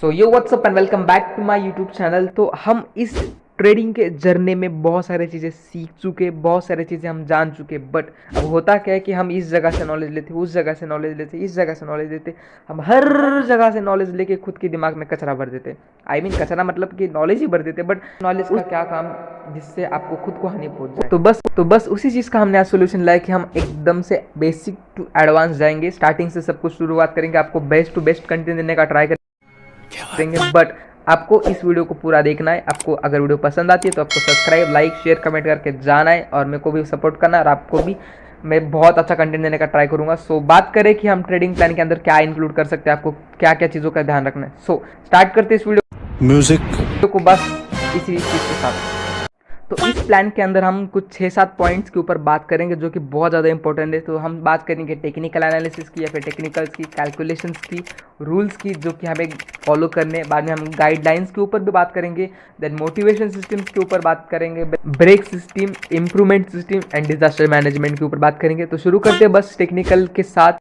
So yo what's up and welcome back to my YouTube channel. तो हम इस trading के जर्नी में बहुत सारी चीज़ें सीख चुके, बहुत सारी चीज़ें हम जान चुके। बट अब होता क्या है कि हम इस जगह से नॉलेज लेते, उस जगह से नॉलेज लेते, इस जगह से नॉलेज लेते, हम हर जगह से नॉलेज लेके खुद के दिमाग में कचरा भर देते। आई मीन कचरा मतलब कि नॉलेज ही भर देते, बट नॉलेज का क्या काम जिससे आपको खुद को हानि पहुंच जाए। तो बस उसी चीज़ का हमने आज सोल्यूशन लाया कि हम एकदम से बेसिक टू एडवांस जाएंगे, स्टार्टिंग से सब कुछ शुरुआत करेंगे, आपको बेस्ट टू बेस्ट कंटेंट देने का ट्राई करेंगे। बट आपको इस वीडियो को पूरा देखना है। आपको अगर वीडियो पसंद आती है तो आपको सब्सक्राइब, लाइक, शेयर, कमेंट करके जाना है और मेरे को भी सपोर्ट करना है और आपको भी मैं बहुत अच्छा कंटेंट देने का ट्राई करूंगा। सो बात करें कि हम ट्रेडिंग प्लान के अंदर क्या इंक्लूड कर सकते हैं, आपको क्या क्या चीज़ों का ध्यान रखना है। सो स्टार्ट करते हैं इस वीडियो म्यूजिक को बस इसी चीज़ के साथ। तो इस प्लान के अंदर हम कुछ 6-7 पॉइंट्स के ऊपर बात करेंगे जो कि बहुत ज़्यादा इंपॉर्टेंट है। तो हम बात करेंगे टेक्निकल एनालिसिस की, या फिर टेक्निकल्स की, कैलकुलेशंस की, रूल्स की जो कि हमें फॉलो करने। बाद में हम गाइडलाइंस के ऊपर भी बात करेंगे, देन मोटिवेशन सिस्टम्स के ऊपर बात करेंगे, brake system, improvement system and disaster management के ऊपर बात करेंगे। तो शुरू करते हैं बस टेक्निकल के साथ।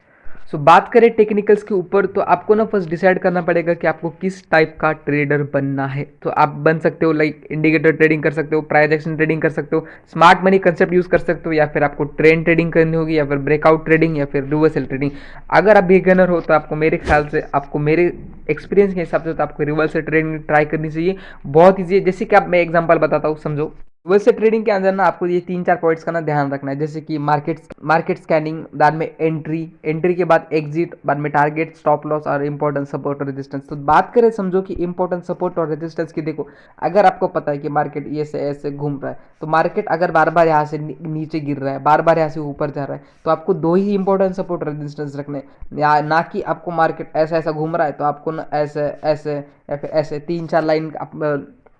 सो बात करें टेक्निकल्स के ऊपर, तो आपको ना फर्स्ट डिसाइड करना पड़ेगा कि आपको किस टाइप का ट्रेडर बनना है। तो आप बन सकते हो लाइक इंडिकेटर ट्रेडिंग कर सकते हो, प्राइस एक्शन ट्रेडिंग कर सकते हो, स्मार्ट मनी कंसेप्ट यूज कर सकते हो, या फिर आपको ट्रेंड ट्रेडिंग करनी होगी, या फिर ब्रेकआउट ट्रेडिंग, या फिर रिवर्सल ट्रेडिंग। अगर आप बिगिनर हो तो आपको मेरे ख्याल से, आपको मेरे एक्सपीरियंस के हिसाब से तो आपको रिवर्सल ट्रेडिंग ट्राई करनी चाहिए। बहुत ईजी है। जैसे कि आप मैं एग्जांपल बताता हूँ, समझो। वैसे ट्रेडिंग के अंदर ना आपको ये 3-4 पॉइंट्स का ना ध्यान रखना है, जैसे कि मार्केट स्कैनिंग, बाद में एंट्री के बाद एग्जिट, बाद में टारगेट, स्टॉप लॉस और इंपॉर्टेंट सपोर्ट और रेजिस्टेंस। तो बात करें, समझो कि इंपॉर्टेंट सपोर्ट और रेजिस्टेंस की, देखो अगर आपको पता है कि मार्केट ये से ऐसे घूम रहा है, तो मार्केट अगर बार बार यहाँ से नीचे गिर रहा है, बार बार यहाँ से ऊपर जा रहा है, तो आपको 2 ही इंपॉर्टेंट सपोर्ट रेजिस्टेंस रखने हैं। या ना कि आपको मार्केट ऐसा ऐसा घूम रहा है तो आपको ना ऐसे ऐसे या फिर ऐसे 3-4 लाइन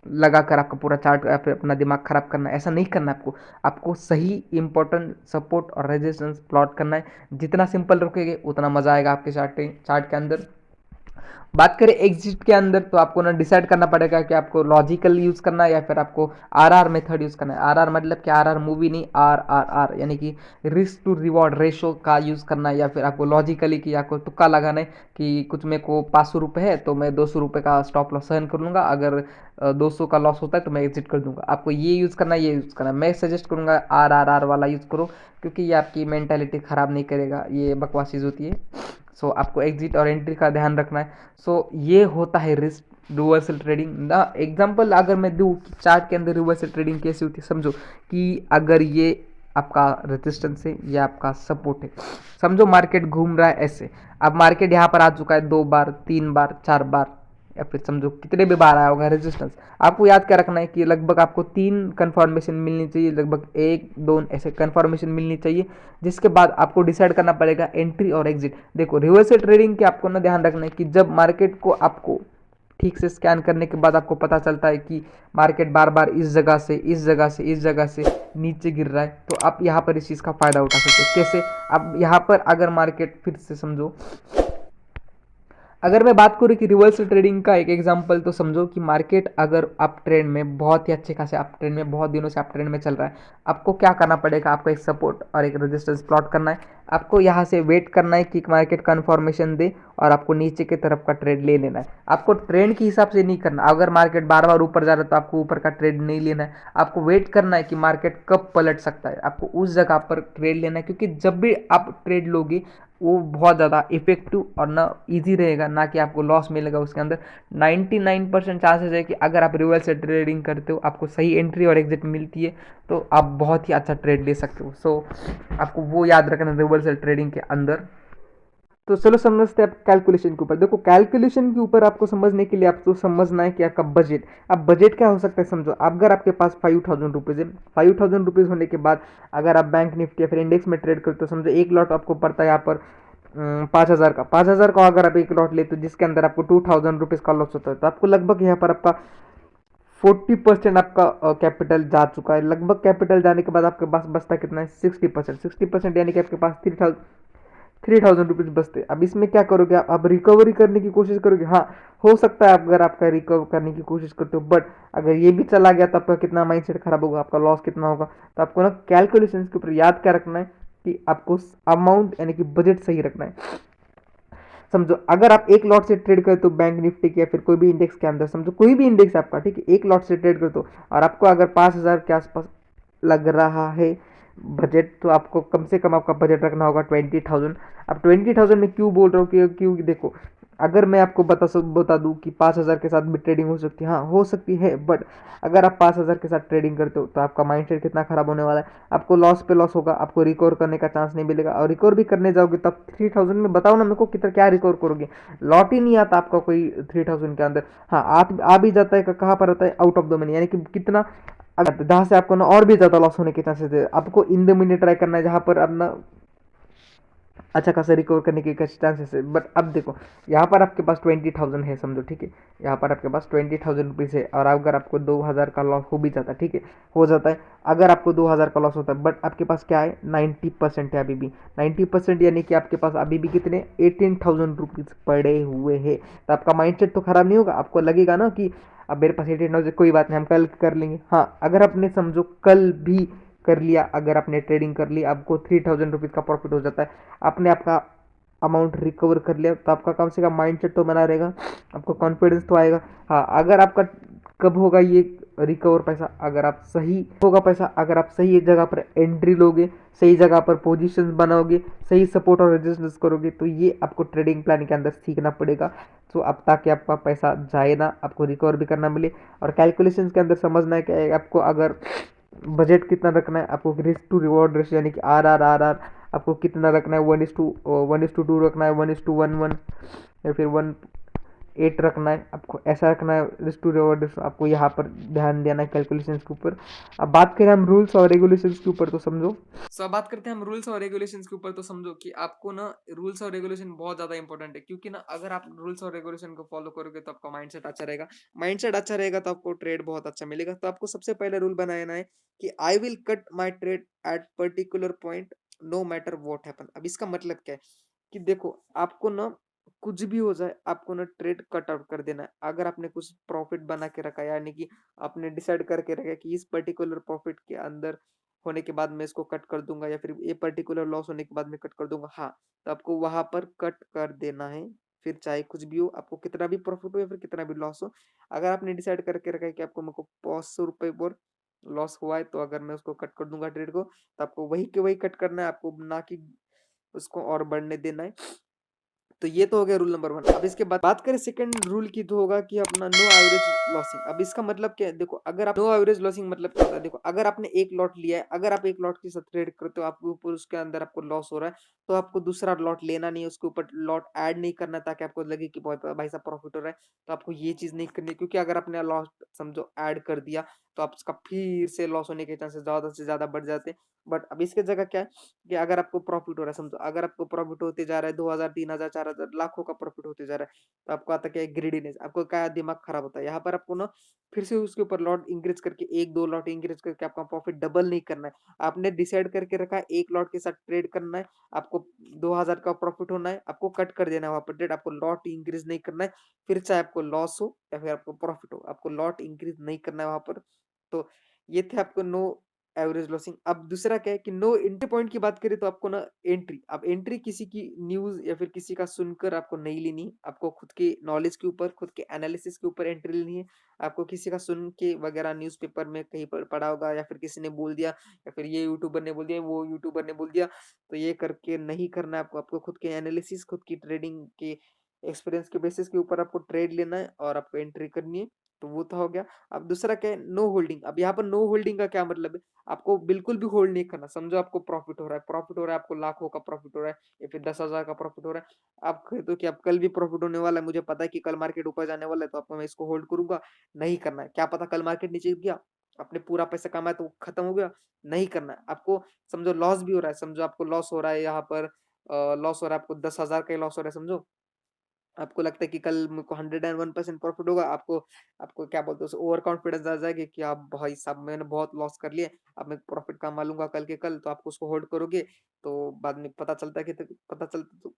लगाकर आपका पूरा चार्ट या फिर अपना दिमाग खराब करना है। ऐसा नहीं करना है आपको सही इंपॉर्टेंट सपोर्ट और रेजिस्टेंस प्लॉट करना है। जितना सिंपल रखोगे उतना मजा आएगा आपके चार्ट के अंदर। बात करें एग्जिट के अंदर, तो आपको ना डिसाइड करना पड़ेगा कि आपको लॉजिकल यूज करना है या फिर आपको आरआर मेथड यूज करना है। आरआर मतलब कि आरआर मूवी नहीं, आरआरआर यानी कि रिस्क टू रिवॉर्ड रेशो का यूज करना है, या फिर आपको लॉजिकली कि आपको तुक्का लगाना है कि कुछ मेरे को 500 रुपये है तो मैं 200 रुपये का स्टॉप लॉस सहन कर लूँगा, अगर 200 का लॉस होता है तो मैं एग्जिट कर दूंगा। आपको ये यूज़ करना है, ये यूज़ करना है। मैं सजेस्ट करूँगा आरआरआर वाला यूज़ करो, क्योंकि ये आपकी मेंटालिटी ख़राब नहीं करेगा, ये बकवास चीज़ होती है। सो आपको एग्जिट और एंट्री का ध्यान रखना है। सो ये होता है रिस्क रिवर्सल ट्रेडिंग ना। एग्जांपल अगर मैं दूँ कि चार्ट के अंदर रिवर्सल ट्रेडिंग कैसे होती है, समझो कि अगर ये आपका रेजिस्टेंस है, ये आपका सपोर्ट है। समझो मार्केट घूम रहा है ऐसे, अब मार्केट यहाँ पर आ चुका है 2 बार, 3 बार, 4 बार, या फिर समझो कितने भी बार आया होगा रेजिस्टेंस। आपको याद क्या रखना है कि लगभग आपको 3 कन्फर्मेशन मिलनी चाहिए, लगभग 1-2 ऐसे कन्फर्मेशन मिलनी चाहिए, जिसके बाद आपको डिसाइड करना पड़ेगा एंट्री और एग्जिट। देखो रिवर्सल ट्रेडिंग के आपको ना ध्यान रखना है कि जब मार्केट को आपको ठीक से स्कैन करने के बाद आपको पता चलता है कि मार्केट बार बार इस जगह से इस जगह से इस जगह से नीचे गिर रहा है, तो आप यहाँ पर इस चीज़ का फ़ायदा उठा सकते हो। कैसे? अब यहाँ पर अगर मार्केट फिर से समझो, अगर मैं बात करूँ कि रिवर्सल ट्रेडिंग का एक एग्जांपल, तो समझो कि मार्केट अगर अप ट्रेंड में बहुत ही अच्छे खासे अप ट्रेंड में, बहुत दिनों से अप ट्रेंड में चल रहा है, आपको क्या करना पड़ेगा, आपको एक सपोर्ट और एक रेजिस्टेंस प्लॉट करना है। आपको यहाँ से वेट करना है कि मार्केट कन्फर्मेशन दे और आपको नीचे की तरफ का ट्रेड ले लेना है। आपको ट्रेंड के हिसाब से नहीं करना। अगर मार्केट बार बार ऊपर जा रहा है तो आपको ऊपर का ट्रेड नहीं लेना है। आपको वेट करना है कि मार्केट कब पलट सकता है, आपको उस जगह पर ट्रेड लेना है, क्योंकि जब भी आप ट्रेड लोगे वो बहुत ज़्यादा इफेक्टिव और ना ईजी रहेगा, ना कि आपको लॉस मिलेगा उसके अंदर। 99% चांसेस है कि अगर आप रिवर्स से ट्रेडिंग करते हो, आपको सही एंट्री और एग्जिट मिलती है, तो आप बहुत ही अच्छा ट्रेड ले सकते हो। सो आपको वो याद रखना रिवर्सल ट्रेडिंग के अंदर। तो चलो समझते हैं आप कैलकुलेशन के ऊपर। देखो कैलकुलेशन के ऊपर आपको समझने के लिए आपको समझना है कि आपका बजट, अब बजट क्या हो सकता है। समझो अगर आपके पास 5000 रुपीज़ है, 5000 रुपीज़ होने के बाद अगर आप बैंक निफ्टी या फिर इंडेक्स में ट्रेड करते हो, समझो एक लॉट आपको पड़ता है यहाँ पर 5000 का अगर आप एक लॉट लेते हो जिसके अंदर आपको 2000 रुपीज़ का लॉस होता है, तो आपको लगभग यहाँ पर आपका 40% आपका कैपिटल जा चुका है। लगभग कैपिटल जाने के बाद आपके पास बचता कितना है, 60%। यानी कि आपके पास 3000 रुपीज़ बचते। अब इसमें क्या करोगे आप, अब रिकवरी करने की कोशिश करोगे। हाँ, हो सकता है अगर आपका रिकवर करने की कोशिश करते हो, बट अगर ये भी चला गया तो आपका कितना माइंडसेट खराब होगा, आपका लॉस कितना होगा। तो आपको ना कैलकुलेशन के ऊपर याद क्या रखना है कि आपको अमाउंट यानी कि बजट सही रखना है। समझो अगर आप एक लॉट से ट्रेड करते हो बैंक निफ्टी के या फिर कोई भी इंडेक्स के अंदर, समझो कोई भी इंडेक्स आपका, ठीक है, एक लॉट से ट्रेड करते हो और आपको अगर 5,000 के आसपास लग रहा है बजट, तो आपको कम से कम आपका बजट रखना होगा 20,000। अब 20,000 में क्यों बोल रहा हूँ कि क्योंकि देखो, अगर मैं आपको बता दूं कि 5,000 के साथ भी ट्रेडिंग हो सकती है, हाँ हो सकती है, बट अगर आप 5,000 के साथ ट्रेडिंग करते हो तो आपका माइंडसेट कितना खराब होने वाला है, आपको लॉस पे लॉस होगा, आपको रिकवर करने का चांस नहीं मिलेगा, और रिकवर भी करने जाओगे तब 3,000 में, बताओ ना मेरे को कितना क्या रिकवर करोगे, लॉट ही नहीं आता आपका कोई 3,000 के अंदर। हाँ आ भी जाता है, कहाँ पर होता है, आउट ऑफ द मनी, यानी कि कितना, अगर जहाँ से आपको ना और भी ज़्यादा लॉस होने के चांसेस है, आपको इन द मनी ट्राई करना है जहाँ पर अपना अच्छा खासा रिकवर करने के चांसेस है। बट अब देखो, यहाँ पर आपके पास 20,000 है समझो, ठीक है, यहाँ पर आपके पास 20,000 रुपीज़ है, और अगर आपको 2,000 का लॉस हो भी जाता है, ठीक है, हो जाता है, अगर आपको 2,000 का लॉस होता है, बट आपके पास क्या है, 90% है अभी भी, 90%, यानी कि आपके पास अभी भी कितने 18,000 रुपीज़ पड़े हुए हैं। तो आपका माइंडसेट तो खराब नहीं होगा, आपको लगेगा ना कि अब मेरे पास 18,000, कोई बात नहीं, हम कल कर लेंगे। हाँ अगर आपने समझो कल भी कर लिया, अगर आपने ट्रेडिंग कर ली, आपको 3,000 रुपीज़ का प्रॉफिट हो जाता है, आपने आपका अमाउंट रिकवर कर लिया, तो आपका कम से कम माइंडसेट तो बना रहेगा, आपको कॉन्फिडेंस तो आएगा। हाँ अगर आपका कब होगा ये रिकवर पैसा, अगर आप सही होगा पैसा, अगर आप सही जगह पर एंट्री लोगे, सही जगह पर पोजीशंस बनाओगे, सही सपोर्ट और रेजिस्टेंस करोगे, तो ये आपको ट्रेडिंग प्लान के अंदर सीखना पड़ेगा। तो अब ताकि आपका पैसा जाए ना, आपको रिकवर भी करना मिले, और कैलकुलेशन के अंदर समझना है कि आपको अगर बजट कितना रखना है, आपको रिस्क टू रिवॉर्ड रेशियो यानी कि RRR आपको कितना रखना है, 1:2 रखना है, 1:1 या फिर 1:8 रखना है, आपको ऐसा रखना है रिस्क टू रिवॉर्ड रेशियो, आपको यहाँ पर ध्यान देना है कैलकुलेशन के ऊपर। अब बात करें हम रूल्स और रेगुलेशंस के ऊपर, तो समझो, अब बात करते हैं हम रूल्स और रेगुलेशंस के ऊपर, तो समझो कि आपको ना रूल्स और रेगुलेशन बहुत ज़्यादा इंपॉर्टेंट है, क्योंकि ना अगर आप रूल्स और रेगुलेशन को फॉलो करोगे तो आपका माइंडसेट अच्छा रहेगा, माइंडसेट अच्छा रहेगा तो आपको ट्रेड बहुत अच्छा मिलेगा। तो आपको सबसे पहले रूल बनाना है कि I will cut my trade at particular point no matter what happen. अब इसका मतलब क्या है कि देखो, आपको ना कुछ भी हो जाए, आपको ना ट्रेड कट आउट कर देना है। अगर आपने कुछ प्रॉफिट बना के रखा है, यानी कि आपने डिसाइड करके रखा है कि इस पर्टिकुलर प्रॉफिट के अंदर होने के बाद मैं इसको कट कर दूंगा, या फिर ये पर्टिकुलर लॉस होने के बाद मैं कट कर दूंगा, हाँ, तो आपको वहां पर कट कर देना है। फिर चाहे कुछ भी हो, आपको कितना भी प्रॉफिट हो या फिर कितना भी लॉस हो, अगर आपने डिसाइड करके रखा है कि आपको, मेरे को 500 रुपये पर लॉस हुआ है, तो अगर मैं उसको कट कर दूंगा ट्रेड को, तो आपको वही के वही कट करना है, आपको ना कि उसको और बढ़ने देना है। तो ये तो हो गया रूल नंबर 1। अब इसके बाद बात करें सेकंड रूल की, तो होगा कि अपना नो एवरेज लॉसिंग। अब इसका मतलब क्या है, देखो अगर आप नो एवरेज लॉसिंग मतलब क्या होता है, देखो अगर आपने एक लॉट लिया है, अगर आप एक लॉट के साथ ट्रेड करते हो, आपके ऊपर उसके अंदर आपको लॉस हो रहा है, तो आपको दूसरा लॉट लेना नहीं है, उसके ऊपर लॉट ऐड नहीं करना, ताकि आपको लगे कि बहुत भाई साहब प्रॉफिट हो रहा है। तो आपको ये चीज नहीं करनी, क्योंकि अगर आपने लॉस समझो ऐड कर दिया, तो आप उसका फिर से लॉस होने के चांसेस ज्यादा से ज्यादा बढ़ जाते हैं। बट अब इसके जगह क्या है कि अगर आपको प्रॉफिट हो रहा है, समझो अगर आपको प्रॉफिट होते जा रहा है 2,000, 3,000, 4,000, लाखों का प्रॉफिट होते जा रहा है, तो आपको आता क्या है, ग्रीडीनेस, आपको क्या दिमाग खराब होता है। यहाँ पर आपको ना फिर से उसके ऊपर लॉट इंक्रीज करके, एक दो लॉट इंक्रीज करके आपका प्रॉफिट डबल नहीं करना है। आपने डिसाइड करके रखा है एक लॉट के साथ ट्रेड करना है, आपको 2,000 का प्रॉफिट होना है, आपको कट कर देना है वहां पर ट्रेड, आपको लॉट इंक्रीज नहीं करना है। फिर चाहे आपको लॉस हो या फिर आपको प्रॉफिट हो, आपको लॉट इंक्रीज नहीं करना है वहां पर। तो ये थे आपको नो एवरेज लॉसिंग। अब दूसरा क्या है कि नो एंट्री पॉइंट की बात करें, तो आपको ना एंट्री, अब एंट्री किसी की न्यूज या फिर किसी का सुनकर आपको नहीं लेनी, आपको खुद के नॉलेज के ऊपर, खुद के एनालिसिस के ऊपर एंट्री लेनी है। आपको किसी का सुन के वगैरह न्यूज़पेपर में कहीं पर पढ़ा होगा, या फिर किसी ने बोल दिया, या फिर ये यूट्यूबर ने बोल दिया, वो यूट्यूबर ने बोल दिया, तो ये करके नहीं करना है आपको। आपको खुद के एनालिसिस, खुद की ट्रेडिंग के एक्सपीरियंस के बेसिस के ऊपर आपको ट्रेड लेना है और आपको एंट्री करनी है। तो वो तो हो गया। अब दूसरा क्या है, नो होल्डिंग। अब यहाँ पर नो होल्डिंग का क्या मतलब है, आपको बिल्कुल भी होल्ड नहीं करना। समझो आपको प्रॉफिट हो रहा है, प्रॉफिट हो रहा है, आपको लाखों का प्रॉफिट हो रहा है, या फिर 10,000 का प्रॉफिट हो रहा है, आप कहते हो कि अब कल भी प्रॉफिट होने वाला है, मुझे पता है कि कल मार्केट ऊपर जाने वाला है, तो आपको मैं इसको होल्ड करूंगा। नहीं करना है। क्या पता कल मार्केट नीचे गिर गया, आपने पूरा पैसा कमाया तो खत्म हो गया, नहीं करना है आपको। समझो लॉस भी हो रहा है, समझो आपको लॉस हो रहा है, यहाँ पर लॉस हो रहा है, आपको 10,000 का लॉस हो रहा है, समझो आपको लगता है कि कल मेरे को 101% प्रॉफिट होगा, आपको आपको क्या बोलते हैं, ओवर कॉन्फिडेंस आ जाएगी कि आप भाई साहब मैंने बहुत लॉस कर लिया, अब मैं प्रॉफिट कमा लूंगा कल के कल, तो आपको उसको होल्ड करोगे। तो बाद में पता चलता है कि पता चलता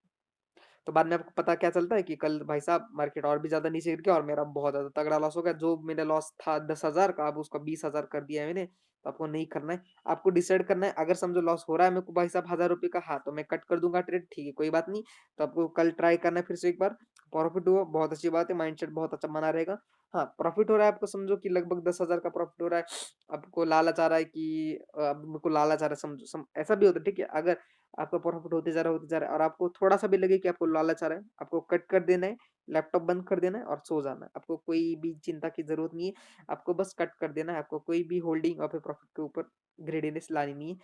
तो बाद में आपको पता क्या चलता है कि कल भाई साहब मार्केट और भी ज़्यादा नीचे गिर गया और मेरा बहुत ज़्यादा तगड़ा लॉस हो गया। जो मेरा लॉस था 10,000 का, अब उसका 20,000 कर दिया है मैंने, तो आपको नहीं करना है। आपको डिसाइड करना है, अगर समझो लॉस हो रहा है मेरे को भाई साहब ₹1000 का, हाँ, तो मैं कट कर दूँगा ट्रेड, ठीक है, कोई बात नहीं। तो आपको कल ट्राई करना है फिर से एक बार, प्रॉफिट हुआ, बहुत अच्छी बात है, माइंडसेट बहुत अच्छा बना रहेगा। हाँ, प्रॉफिट हो रहा है आपको, समझो कि लगभग 10,000 का प्रॉफिट हो रहा है। आपको लालच आ रहा है कि अब मेरे को लालच आ रहा है, समझो ऐसा भी होता है, ठीक है? अगर आपका प्रॉफिट होते जा रहा है और आपको थोड़ा-सा भी लगे कि आपको लालच आ रहा है, आपको कट कर देना है, लैपटॉप बंद कर देना है और सो जाना है। आपको कोई भी चिंता की ज़रूरत नहीं है, आपको बस कट कर देना है, आपको कोई भी होल्डिंग और फिर प्रॉफिट के ऊपर ग्रीडीनेस लानी नहीं है।